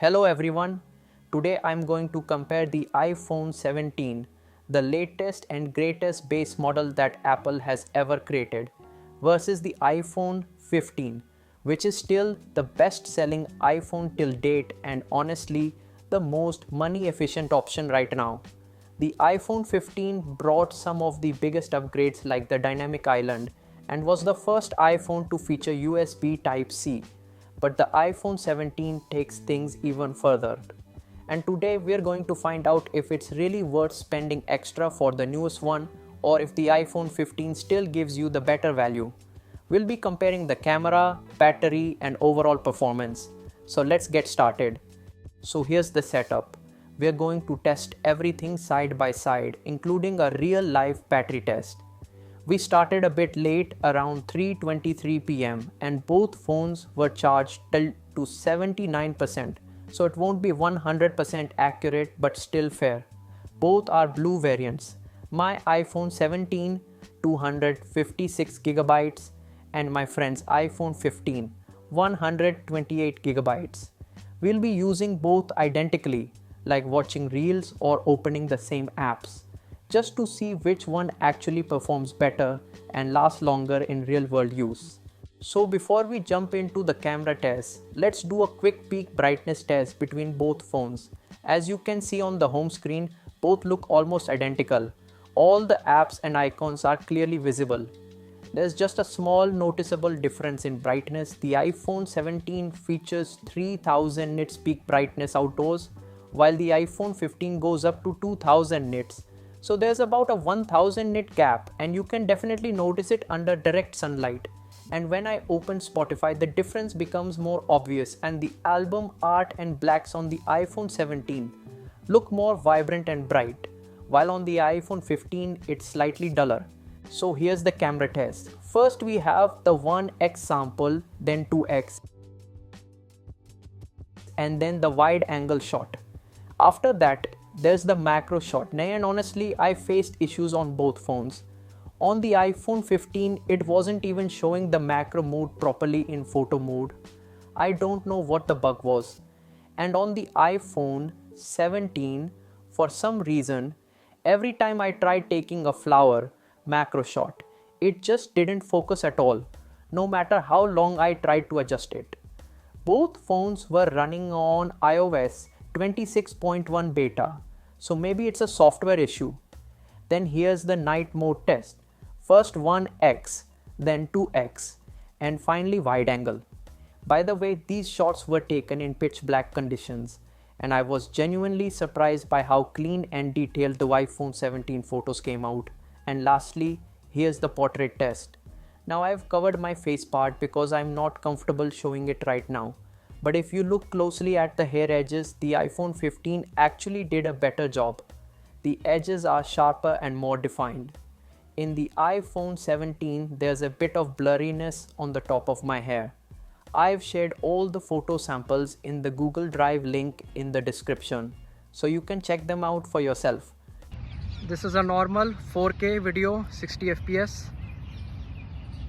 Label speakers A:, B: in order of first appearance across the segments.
A: Hello everyone. Today I'm going to compare the iPhone 17, the latest and greatest base model that Apple has ever created, versus the iPhone 15, which is still the best selling iPhone till date and honestly the most money efficient option right now. The iPhone 15 brought some of the biggest upgrades like the dynamic island and was the first iPhone to feature USB Type-C, but the iPhone 17 takes things even further. And today we're going to find out if it's really worth spending extra for the newest one or if the iPhone 15 still gives you the better value. We'll be comparing the camera, battery, and overall performance. So let's get started. So here's the setup. We're going to test everything side by side, including a real life battery test. We started a bit late, around 3:23 pm, and both phones were charged till to 79%, so it won't be 100% accurate but still fair. Both are blue variants. My iPhone 17 256 GB and my friend's iPhone 15 128 GB. We'll be using both identically, like watching reels or opening the same apps, just to see which one actually performs better and lasts longer in real world use. So before we jump into the camera test, let's do a quick peek brightness test between both phones. As you can see on the home screen, both look almost identical. All the apps and icons are clearly visible. There's just a small noticeable difference in brightness. The iPhone 17 features 3000 nits peak brightness outdoors, while the iPhone 15 goes up to 2000 nits. So there's about a 1000 nit gap, and you can definitely notice it under direct sunlight. And when I open Spotify, the difference becomes more obvious, and the album art and blacks on the iPhone 17 look more vibrant and bright, while on the iPhone 15 it's slightly duller. So here's the camera test. First we have the 1x sample, then 2x, and then the wide angle shot. After that, there's the macro shot, and honestly I faced issues on both phones. On the iPhone 15, it wasn't even showing the macro mode properly in photo mode. I don't know what the bug was. And on the iPhone 17, for some reason, every time I tried taking a flower macro shot, it just didn't focus at all, no matter how long I tried to adjust it. Both phones were running on iOS 26.1 beta, so maybe it's a software issue. Then here's the night mode test. First 1x, then 2x, and finally wide angle. By the way, these shots were taken in pitch black conditions, and I was genuinely surprised by how clean and detailed the iPhone 17 photos came out. And lastly, here's the portrait test. Now I've covered my face part because I'm not comfortable showing it right now. But if you look closely at the hair edges, the iPhone 15 actually did a better job. The edges are sharper and more defined. In the iPhone 17, there's a bit of blurriness on the top of my hair. I've shared all the photo samples in the Google Drive link in the description, so you can check them out for yourself. This is a normal 4K video, 60 fps.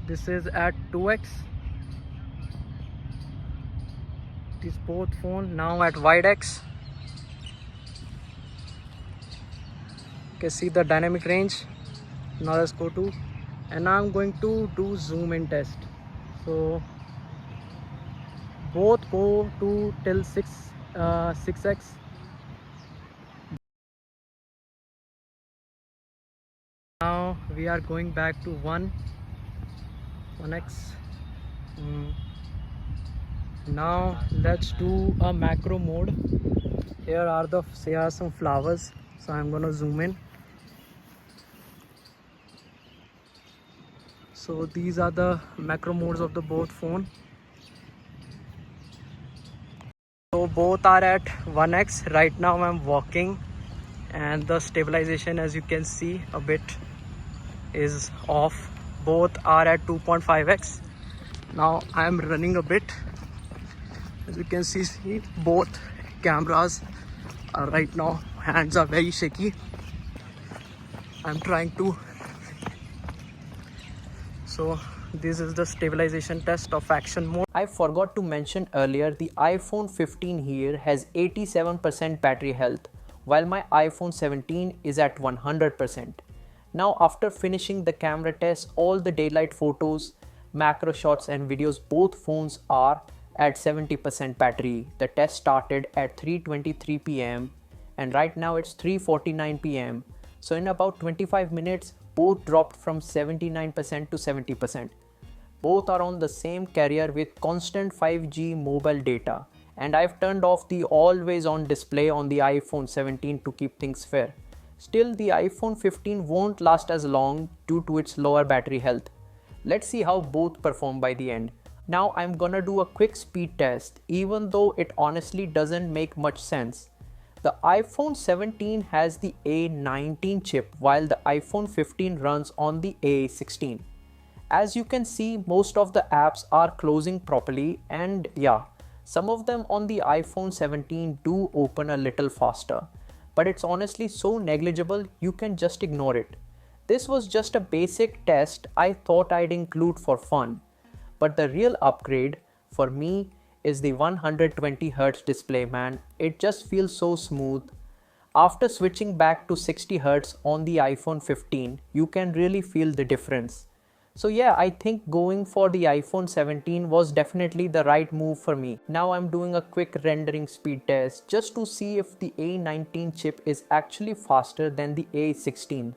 A: This is at 2x. These both phones now at wide X. You can see the dynamic range. Now let's go to, and now I'm going to do zoom in test. So both go to till 6x. Now we are going back to 1x. Now let's do a macro mode. Here are some flowers, so I'm gonna zoom in. So these are the macro modes of the both phone. So both are at 1x. Right now I'm walking, and the stabilization, as you can see, a bit is off. Both are at 2.5x. Now I'm running a bit. As you can see, both cameras are right now, hands are very shaky. I'm trying to, so This is the stabilization test of action mode. I forgot to mention earlier, the iPhone 15 here has 87% battery health, while my iPhone 17 is at 100%. Now after finishing the camera test, all the daylight photos, macro shots and videos, both phones are at 70% battery. The test started at 3:23 p.m. and right now it's 3:49 p.m. So in about 25 minutes, both dropped from 79% to 70%. Both are on the same carrier with constant 5G mobile data, and I've turned off the always on display on the iPhone 17 to keep things fair. Still, the iPhone 15 won't last as long due to its lower battery health. Let's see how both perform by the end. Now I'm gonna do a quick speed test, even though it honestly doesn't make much sense. The iPhone 17 has the A19 chip while the iPhone 15 runs on the A16. As you can see, most of the apps are closing properly, and yeah, some of them on the iPhone 17 do open a little faster, but it's honestly so negligible you can just ignore it. This was just a basic test I thought I'd include for fun, but the real upgrade for me is the 120Hz display, man. It just feels so smooth. After switching back to 60Hz on the iPhone 15, you can really feel the difference. So yeah, I think going for the iPhone 17 was definitely the right move for me. Now I'm doing a quick rendering speed test just to see if the A19 chip is actually faster than the A16.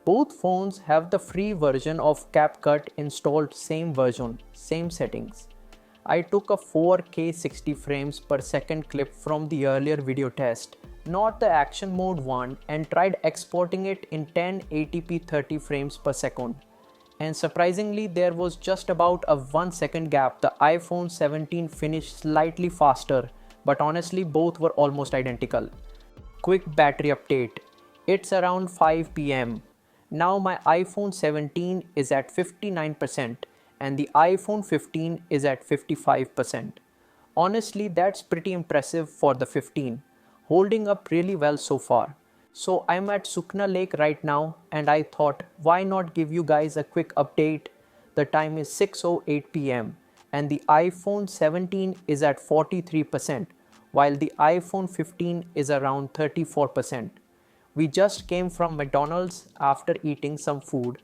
A: Both phones have the free version of CapCut installed, same version, same settings. I took a 4K 60 frames per second clip from the earlier video test, not the action mode one, and tried exporting it in 1080p 30 frames per second. And surprisingly, there was just about a 1 second gap. The iPhone 17 finished slightly faster, but honestly both were almost identical. Quick battery update. It's around 5 p.m. Now my iPhone 17 is at 59% and the iPhone 15 is at 55%. Honestly, that's pretty impressive for the 15, holding up really well so far. So I'm at Sukna Lake right now, and I thought, why not give you guys a quick update. The time is 6:08 p.m. and the iPhone 17 is at 43%, while the iPhone 15 is around 34%. We just came from McDonald's after eating some food,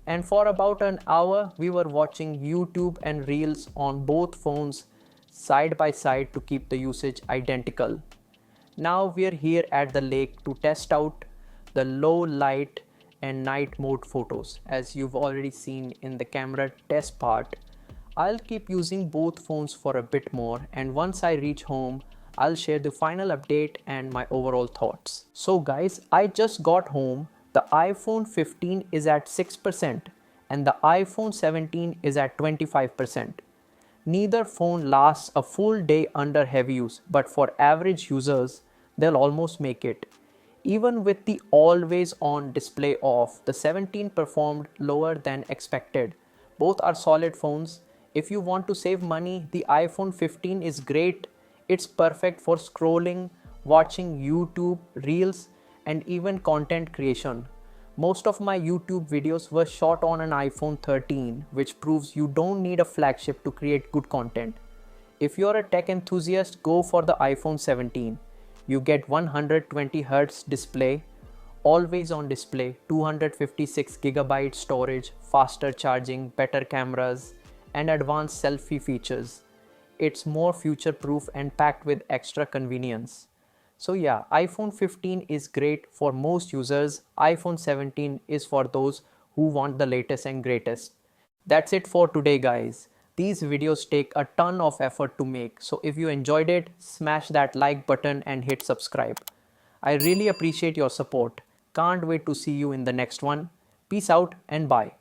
A: and for about an hour we were watching YouTube and Reels on both phones side by side to keep the usage identical. Now we're here at the lake to test out the low light and night mode photos. As you've already seen in the camera test part, I'll keep using both phones for a bit more, and once I reach home, I'll share the final update and my overall thoughts. So guys, I just got home. The iPhone 15 is at 6% and the iPhone 17 is at 25%. Neither phone lasts a full day under heavy use, but for average users, they'll almost make it. Even with the always on display off, the 17 performed lower than expected. Both are solid phones. If you want to save money, the iPhone 15 is great. It's perfect for scrolling, watching YouTube, Reels, and even content creation. Most of my YouTube videos were shot on an iPhone 13, which proves you don't need a flagship to create good content. If you're a tech enthusiast, go for the iPhone 17. You get 120Hz display, always on display, 256GB storage, faster charging, better cameras, and advanced selfie features. It's more future proof and packed with extra convenience. So yeah, iPhone 15 is great for most users. iPhone 17 is for those who want the latest and greatest. That's it for today, guys. These videos take a ton of effort to make, so if you enjoyed it, smash that like button and hit subscribe. I really appreciate your support. Can't wait to see you in the next one. Peace out and bye.